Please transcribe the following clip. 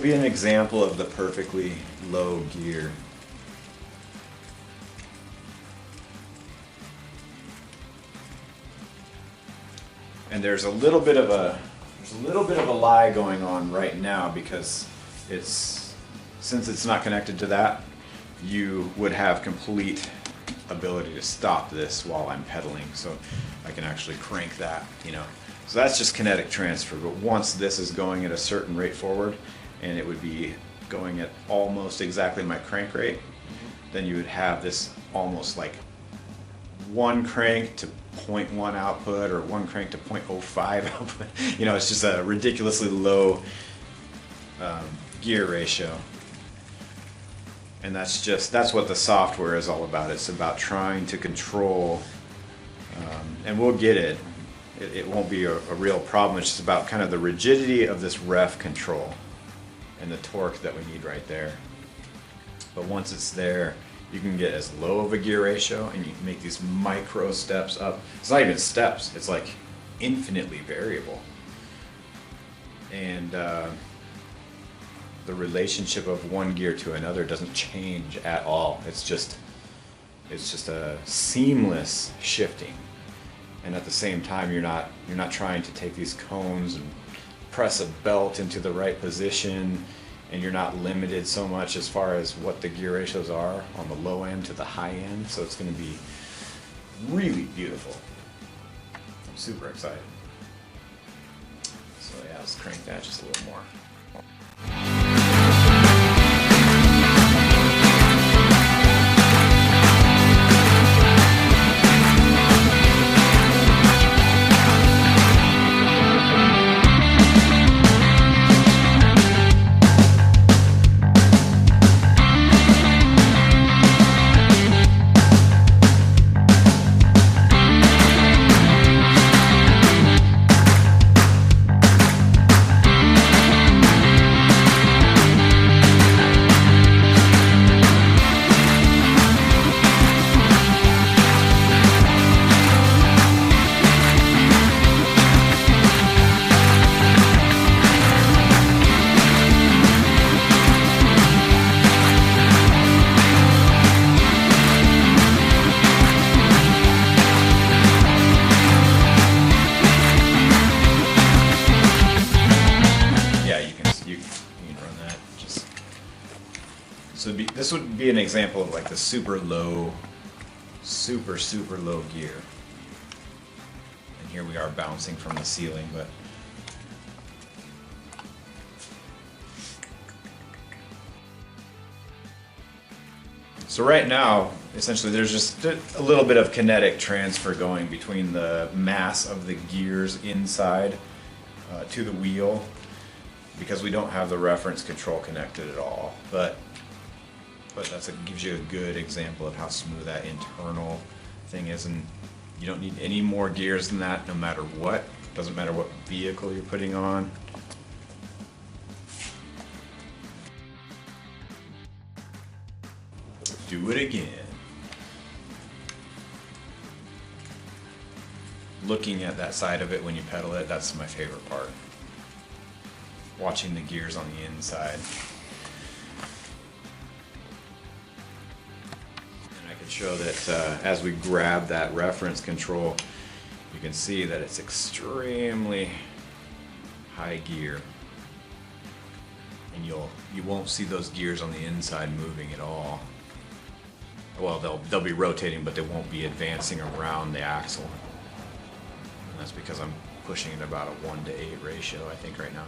will be an example of the perfectly low gear. And there's a little bit of a lie going on right now, because since it's not connected to that, you would have complete ability to stop this while I'm pedaling, so I can actually crank that, you know. So that's just kinetic transfer. But once this is going at a certain rate forward, and it would be going at almost exactly my crank rate, then you would have this almost like one crank to 0.1 output, or one crank to 0.05 output. You know, it's just a ridiculously low gear ratio. And that's what the software is all about. It's about trying to control, and we'll get it. It won't be a real problem. It's just about kind of the rigidity of this ref control and the torque that we need right there. But once it's there, you can get as low of a gear ratio, and you can make these micro steps up. It's not even steps, it's like infinitely variable. And the relationship of one gear to another doesn't change at all. It's just a seamless shifting. And at the same time, you're not trying to take these cones and press a belt into the right position, and you're not limited so much as far as what the gear ratios are on the low end to the high end. So it's going to be really beautiful. I'm super excited. So yeah, let's crank that just a little more. So this would be an example of like the super low gear. And here we are bouncing from the ceiling, but so right now, essentially there's just a little bit of kinetic transfer going between the mass of the gears inside to the wheel, because we don't have the reference control connected at all. But gives you a good example of how smooth that internal thing is, and you don't need any more gears than that, no matter what. Doesn't matter what vehicle you're putting on. Do it again. Looking at that side of it when you pedal it, that's my favorite part. Watching the gears on the inside. Show that as we grab that reference control, you can see that it's extremely high gear, and you won't see those gears on the inside moving at all. Well, they'll be rotating, but they won't be advancing around the axle, and that's because I'm pushing at about a 1:8 ratio, I think, right now.